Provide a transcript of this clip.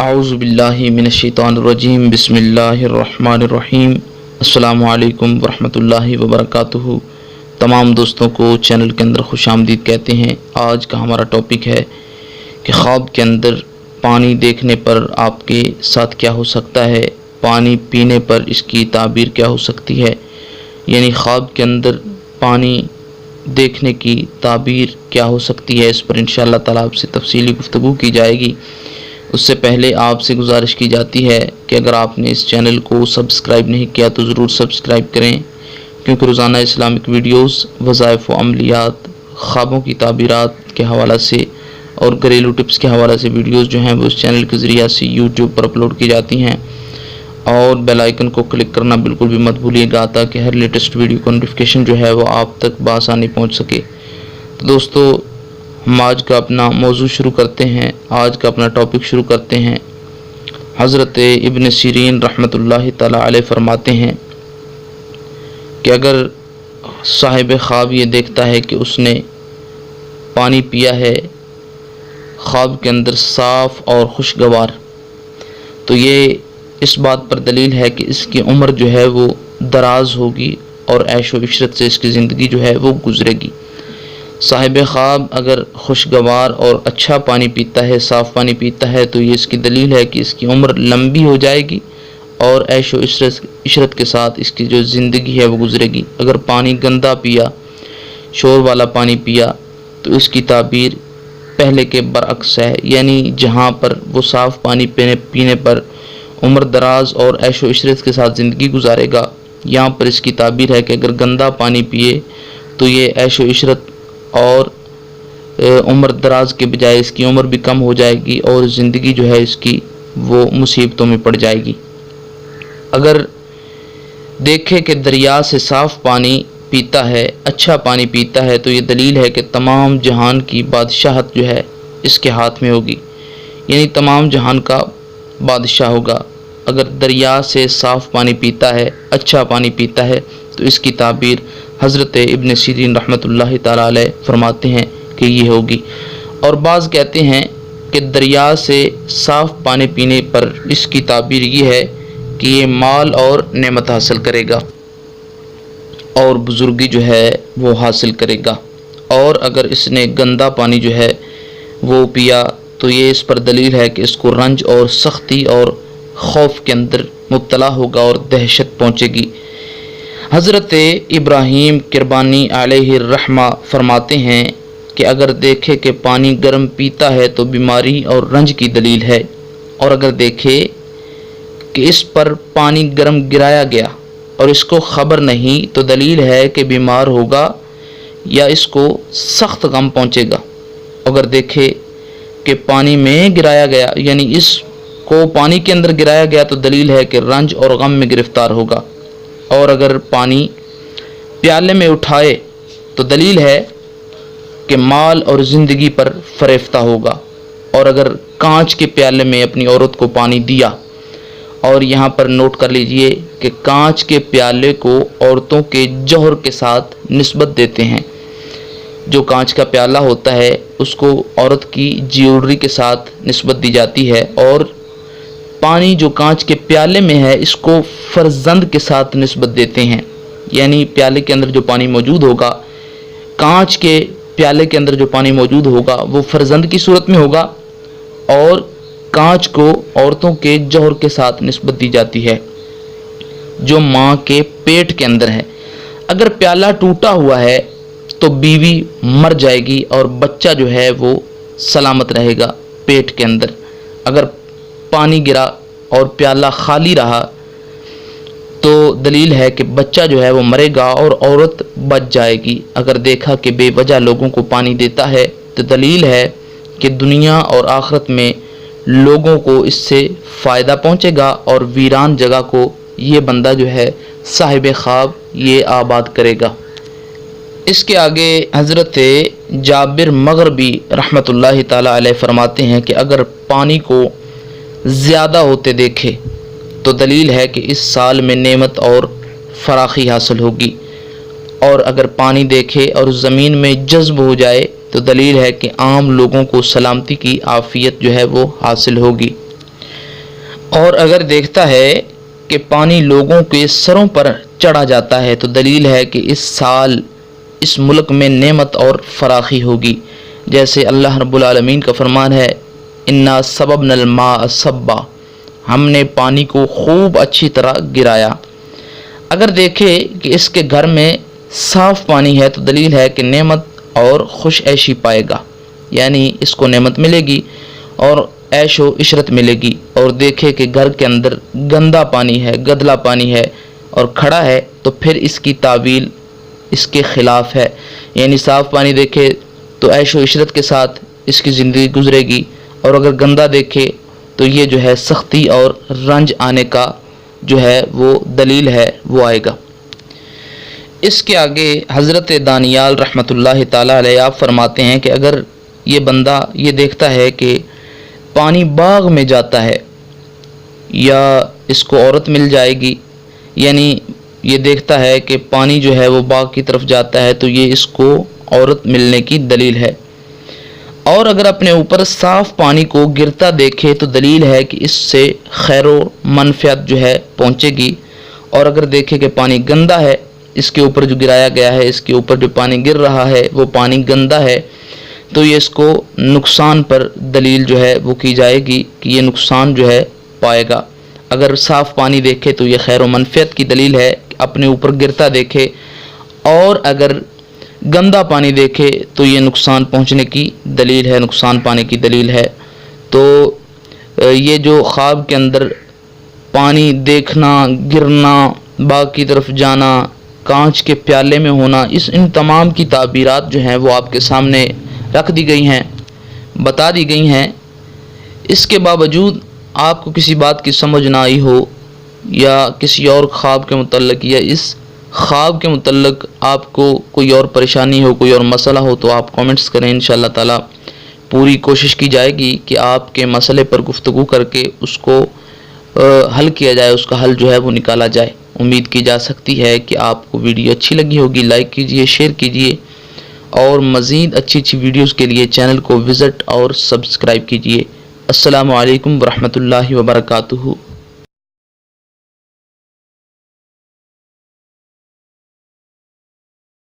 اعوذ باللہ من الشیطان الرجیم بسم اللہ الرحمن الرحیم السلام علیکم ورحمۃ اللہ وبرکاتہ۔ تمام دوستوں کو چینل کے اندر خوش آمدید کہتے ہیں۔ آج کا ہمارا ٹاپک ہے کہ خواب کے اندر پانی دیکھنے پر آپ کے ساتھ کیا ہو سکتا ہے، پانی پینے پر اس کی تعبیر کیا ہو سکتی ہے، یعنی خواب کے اندر پانی دیکھنے کی تعبیر کیا ہو سکتی ہے، اس پر انشاءاللہ تعالیٰ آپ سے تفصیلی گفتگو کی جائے گی۔ اس سے پہلے آپ سے گزارش کی جاتی ہے کہ اگر آپ نے اس چینل کو سبسکرائب نہیں کیا تو ضرور سبسکرائب کریں، کیونکہ روزانہ اسلامک ویڈیوز، وظائف و عملیات، خوابوں کی تعبیرات کے حوالہ سے اور گھریلو ٹپس کے حوالہ سے ویڈیوز جو ہیں وہ اس چینل کے ذریعہ سے یوٹیوب پر اپلوڈ کی جاتی ہیں، اور بیل آئیکن کو کلک کرنا بالکل بھی مت بھولیے گا تاکہ ہر لیٹسٹ ویڈیو کا نوٹیفیکیشن جو ہے وہ آپ تک بآسانی پہنچ سکے۔ تو دوستو، ہم آج کا اپنا موضوع شروع کرتے ہیں، آج کا اپنا ٹاپک شروع کرتے ہیں۔ حضرت ابن سیرین رحمۃ اللہ تعالیٰ علیہ فرماتے ہیں کہ اگر صاحب خواب یہ دیکھتا ہے کہ اس نے پانی پیا ہے خواب کے اندر صاف اور خوشگوار، تو یہ اس بات پر دلیل ہے کہ اس کی عمر جو ہے وہ دراز ہوگی اور عیش و عشرت سے اس کی زندگی جو ہے وہ گزرے گی۔ صاحب خواب اگر خوشگوار اور اچھا پانی پیتا ہے، صاف پانی پیتا ہے، تو یہ اس کی دلیل ہے کہ اس کی عمر لمبی ہو جائے گی اور عیش و عشرت کے ساتھ اس کی جو زندگی ہے وہ گزرے گی۔ اگر پانی گندا پیا، شور والا پانی پیا، تو اس کی تعبیر پہلے کے برعکس ہے، یعنی جہاں پر وہ صاف پانی پینے پر عمر دراز اور عیش و عشرت کے ساتھ زندگی گزارے گا، یہاں پر اس کی تعبیر ہے کہ اگر گندا پانی پیے تو یہ عیش و عشرت اور عمر دراز کے بجائے اس کی عمر بھی کم ہو جائے گی اور زندگی جو ہے اس کی وہ مصیبتوں میں پڑ جائے گی۔ اگر دیکھے کہ دریا سے صاف پانی پیتا ہے، اچھا پانی پیتا ہے، تو یہ دلیل ہے کہ تمام جہان کی بادشاہت جو ہے اس کے ہاتھ میں ہوگی، یعنی تمام جہان کا بادشاہ ہوگا۔ اگر دریا سے صاف پانی پیتا ہے، اچھا پانی پیتا ہے، تو اس کی تعبیر حضرت ابن سیرین رحمۃ اللہ تعالیٰ علیہ فرماتے ہیں کہ یہ ہوگی۔ اور بعض کہتے ہیں کہ دریا سے صاف پانی پینے پر اس کی تعبیر یہ ہے کہ یہ مال اور نعمت حاصل کرے گا اور بزرگی جو ہے وہ حاصل کرے گا۔ اور اگر اس نے گندا پانی جو ہے وہ پیا تو یہ اس پر دلیل ہے کہ اس کو رنج اور سختی اور خوف کے اندر مبتلا ہوگا اور دہشت پہنچے گی۔ حضرت ابراہیم کربانی علیہ الرحمہ فرماتے ہیں کہ اگر دیکھے کہ پانی گرم پیتا ہے تو بیماری اور رنج کی دلیل ہے، اور اگر دیکھے کہ اس پر پانی گرم گرایا گیا اور اس کو خبر نہیں تو دلیل ہے کہ بیمار ہوگا یا اس کو سخت غم پہنچے گا۔ اگر دیکھے کہ پانی میں گرایا گیا، یعنی اس کو پانی کے اندر گرایا گیا، تو دلیل ہے کہ رنج اور غم میں گرفتار ہوگا۔ اور اگر پانی پیالے میں اٹھائے تو دلیل ہے کہ مال اور زندگی پر فریفتہ ہوگا۔ اور اگر کانچ کے پیالے میں اپنی عورت کو پانی دیا، اور یہاں پر نوٹ کر لیجئے کہ کانچ کے پیالے کو عورتوں کے جوہر کے ساتھ نسبت دیتے ہیں، جو کانچ کا پیالہ ہوتا ہے اس کو عورت کی جیولری کے ساتھ نسبت دی جاتی ہے، اور پانی جو کانچ کے پیالے میں ہے اس کو فرزند کے ساتھ نسبت دیتے ہیں، یعنی پیالے کے اندر جو پانی موجود ہوگا، کانچ کے پیالے کے اندر جو پانی موجود ہوگا وہ فرزند کی صورت میں ہوگا، اور کانچ کو عورتوں کے جوہر کے ساتھ نسبت دی جاتی ہے جو ماں کے پیٹ کے اندر ہے۔ اگر پیالہ ٹوٹا ہوا ہے تو بیوی مر جائے گی اور بچہ جو ہے وہ سلامت رہے گا پیٹ کے اندر۔ اگر پانی گرا اور پیالہ خالی رہا تو دلیل ہے کہ بچہ جو ہے وہ مرے گا اور عورت بچ جائے گی۔ اگر دیکھا کہ بے وجہ لوگوں کو پانی دیتا ہے تو دلیل ہے کہ دنیا اور آخرت میں لوگوں کو اس سے فائدہ پہنچے گا اور ویران جگہ کو یہ بندہ جو ہے صاحب خواب یہ آباد کرے گا۔ اس کے آگے حضرت جابر مغربی رحمۃ اللہ تعالیٰ علیہ فرماتے ہیں کہ اگر پانی کو زیادہ ہوتے دیکھے تو دلیل ہے کہ اس سال میں نعمت اور فراخی حاصل ہوگی، اور اگر پانی دیکھے اور زمین میں جذب ہو جائے تو دلیل ہے کہ عام لوگوں کو سلامتی کی عافیت جو ہے وہ حاصل ہوگی۔ اور اگر دیکھتا ہے کہ پانی لوگوں کے سروں پر چڑھا جاتا ہے تو دلیل ہے کہ اس سال اس ملک میں نعمت اور فراخی ہوگی، جیسے اللہ رب العالمین کا فرمان ہے انا صببنا الماء صبا، ہم نے پانی کو خوب اچھی طرح گرایا۔ اگر دیکھے کہ اس کے گھر میں صاف پانی ہے تو دلیل ہے کہ نعمت اور خوش عیشی پائے گا، یعنی اس کو نعمت ملے گی اور عیش و عشرت ملے گی۔ اور دیکھے کہ گھر کے اندر گندا پانی ہے، گدلا پانی ہے اور کھڑا ہے تو پھر اس کی تعویل اس کے خلاف ہے، یعنی صاف پانی دیکھے تو عیش و عشرت کے ساتھ اس کی زندگی گزرے گی، اور اگر گندا دیکھے تو یہ جو ہے سختی اور رنج آنے کا جو ہے وہ دلیل ہے وہ آئے گا۔ اس کے آگے حضرت دانیال رحمۃ اللہ تعالی علیہ آپ فرماتے ہیں کہ اگر یہ بندہ یہ دیکھتا ہے کہ پانی باغ میں جاتا ہے یا اس کو عورت مل جائے گی، یعنی یہ دیکھتا ہے کہ پانی جو ہے وہ باغ کی طرف جاتا ہے تو یہ اس کو عورت ملنے کی دلیل ہے۔ اور اگر اپنے اوپر صاف پانی کو گرتا دیکھے تو دلیل ہے کہ اس سے خیر و منفعت جو ہے پہنچے گی۔ اور اگر دیکھے کہ پانی گندا ہے، اس کے اوپر جو گرایا گیا ہے، اس کے اوپر جو پانی گر رہا ہے وہ پانی گندا ہے، تو یہ اس کو نقصان پر دلیل جو ہے وہ کی جائے گی کہ یہ نقصان جو ہے پائے گا۔ اگر صاف پانی دیکھے تو یہ خیر و منفعت کی دلیل ہے، اپنے اوپر گرتا دیکھے، اور اگر گندا پانی دیکھے تو یہ نقصان پہنچنے کی دلیل ہے، نقصان پانے کی دلیل ہے۔ تو یہ جو خواب کے اندر پانی دیکھنا، گرنا، باغ کی طرف جانا، کانچ کے پیالے میں ہونا، ان تمام کی تعبیرات جو ہیں وہ آپ کے سامنے رکھ دی گئی ہیں، بتا دی گئی ہیں۔ اس کے باوجود آپ کو کسی بات کی سمجھ نہ آئی ہو یا کسی اور خواب کے متعلق یا اس خواب کے متعلق آپ کو کوئی اور پریشانی ہو، کوئی اور مسئلہ ہو تو آپ کامنٹس کریں، انشاءاللہ تعالی پوری کوشش کی جائے گی کہ آپ کے مسئلے پر گفتگو کر کے اس کو حل کیا جائے، اس کا حل جو ہے وہ نکالا جائے۔ امید کی جا سکتی ہے کہ آپ کو ویڈیو اچھی لگی ہوگی، لائک کیجئے، شیئر کیجئے، اور مزید اچھی ویڈیوز کے لیے چینل کو وزٹ اور سبسکرائب کیجئے۔ السلام علیکم ورحمۃ اللہ وبرکاتہ۔